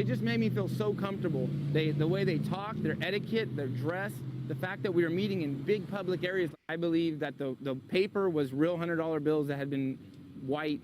It just made me feel so comfortable. The way they talk, their etiquette, their dress, the fact that we were meeting in big public areas. I believe that the paper was real $100 bills that had been white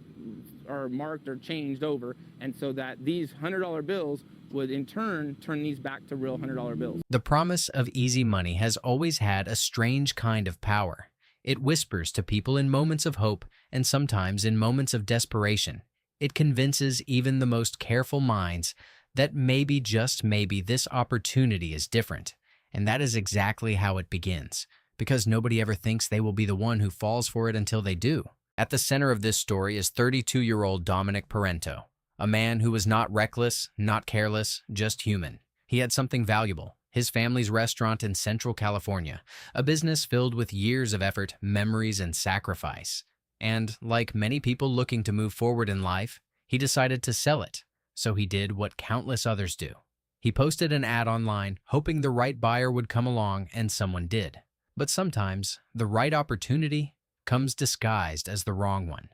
or marked or changed over, and so that these $100 bills would in turn turn these back to real $100 bills. The promise of easy money has always had a strange kind of power. It whispers to people in moments of hope and sometimes in moments of desperation. It convinces even the most careful minds that maybe, just maybe, this opportunity is different. And that is exactly how it begins, because nobody ever thinks they will be the one who falls for it until they do. At the center of this story is 32-year-old Dominic Parento, a man who was not reckless, not careless, just human. He had something valuable: his family's restaurant in Central California, a business filled with years of effort, memories, and sacrifice. And, like many people looking to move forward in life, he decided to sell it. So he did what countless others do. He posted an ad online, hoping the right buyer would come along, and someone did. But sometimes, the right opportunity comes disguised as the wrong one.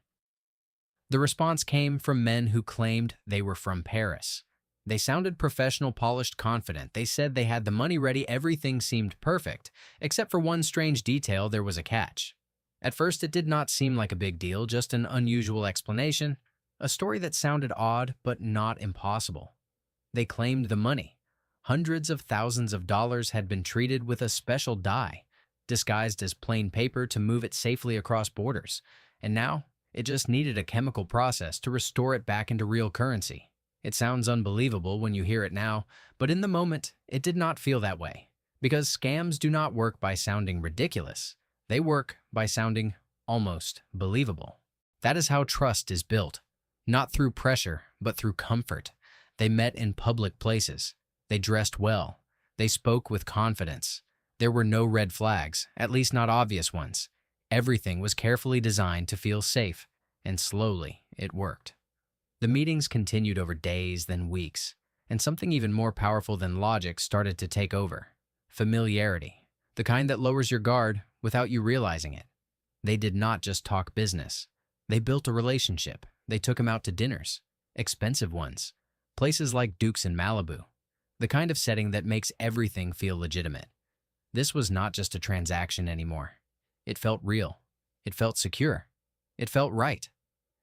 The response came from men who claimed they were from Paris. They sounded professional, polished, confident. They said they had the money ready, everything seemed perfect, except for one strange detail: there was a catch. At first, it did not seem like a big deal, just an unusual explanation, a story that sounded odd but not impossible. They claimed the money, hundreds of thousands of dollars, had been treated with a special dye, disguised as plain paper to move it safely across borders, and now it just needed a chemical process to restore it back into real currency. It sounds unbelievable when you hear it now, but in the moment, it did not feel that way. Because scams do not work by sounding ridiculous. They work by sounding almost believable. That is how trust is built. Not through pressure, but through comfort. They met in public places. They dressed well. They spoke with confidence. There were no red flags, at least not obvious ones. Everything was carefully designed to feel safe, and slowly it worked. The meetings continued over days, then weeks, and something even more powerful than logic started to take over: familiarity, the kind that lowers your guard without you realizing it. They did not just talk business. They built a relationship. They took him out to dinners, expensive ones, places like Duke's in Malibu, the kind of setting that makes everything feel legitimate. This was not just a transaction anymore. It felt real. It felt secure. It felt right.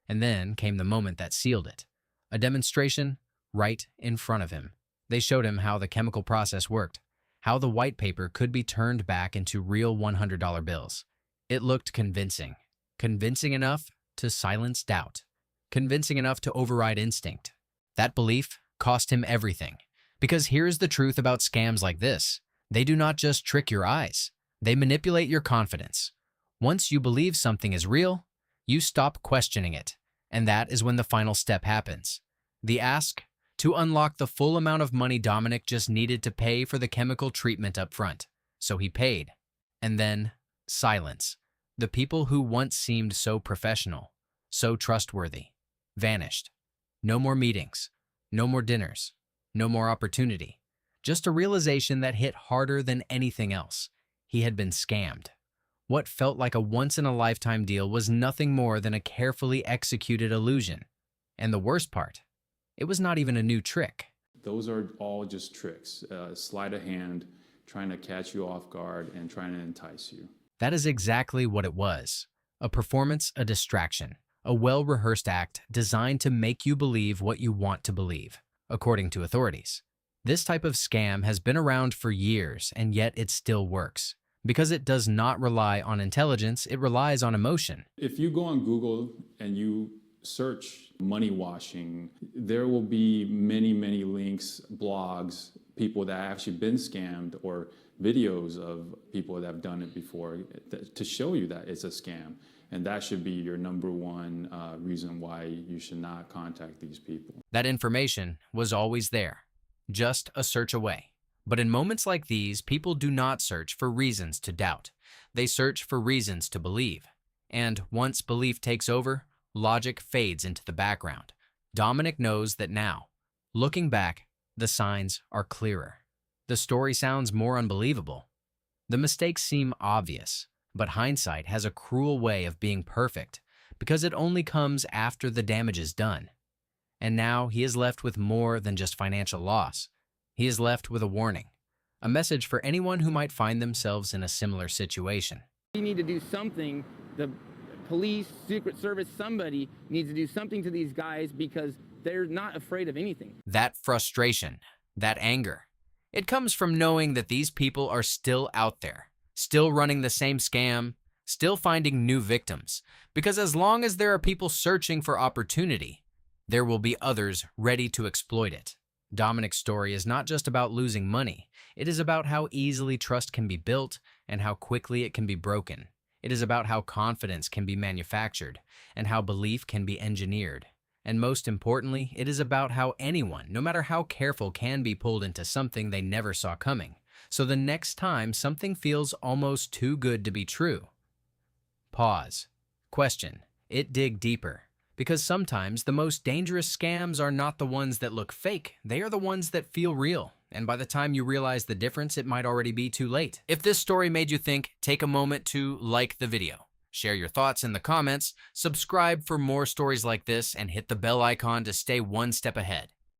And then came the moment that sealed it. A demonstration right in front of him. They showed him how the chemical process worked, how the white paper could be turned back into real $100 bills. It looked convincing. Convincing enough to silence doubt. Convincing enough to override instinct. That belief cost him everything. Because here's the truth about scams like this: they do not just trick your eyes. They manipulate your confidence. Once you believe something is real, you stop questioning it. And that is when the final step happens. The ask to unlock the full amount of money. Dominic just needed to pay for the chemical treatment up front. So he paid. And then silence. The people who once seemed so professional, so trustworthy, vanished. No more meetings. No more dinners. No more opportunity. Just a realization that hit harder than anything else. He had been scammed. What felt like a once-in-a-lifetime deal was nothing more than a carefully executed illusion. And the worst part, it was not even a new trick. Those are all just tricks. Sleight of hand, trying to catch you off guard and trying to entice you. That is exactly what it was. A performance, a distraction, a well-rehearsed act designed to make you believe what you want to believe, according to authorities. This type of scam has been around for years, and yet it still works. Because it does not rely on intelligence, it relies on emotion. If you go on Google and you search money washing, there will be many, many links, blogs, people that have actually been scammed, or videos of people that have done it before to show you that it's a scam. And that should be your number one reason why you should not contact these people. That information was always there, just a search away. But in moments like these, people do not search for reasons to doubt. They search for reasons to believe. And once belief takes over, logic fades into the background. Dominic knows that now. Looking back, the signs are clearer. The story sounds more unbelievable. The mistakes seem obvious, but hindsight has a cruel way of being perfect because it only comes after the damage is done. And now he is left with more than just financial loss. He is left with a warning, a message for anyone who might find themselves in a similar situation. We need to do something. The police, Secret Service, somebody needs to do something to these guys because they're not afraid of anything. That frustration, that anger, it comes from knowing that these people are still out there, still running the same scam, still finding new victims. Because as long as there are people searching for opportunity, there will be others ready to exploit it. Dominic's story is not just about losing money. It is about how easily trust can be built and how quickly it can be broken. It is about how confidence can be manufactured and how belief can be engineered. And most importantly, it is about how anyone, no matter how careful, can be pulled into something they never saw coming. So the next time something feels almost too good to be true, pause, question, dig deeper. Because sometimes the most dangerous scams are not the ones that look fake, they are the ones that feel real. And by the time you realize the difference, it might already be too late. If this story made you think, take a moment to like the video, share your thoughts in the comments, subscribe for more stories like this, and hit the bell icon to stay one step ahead.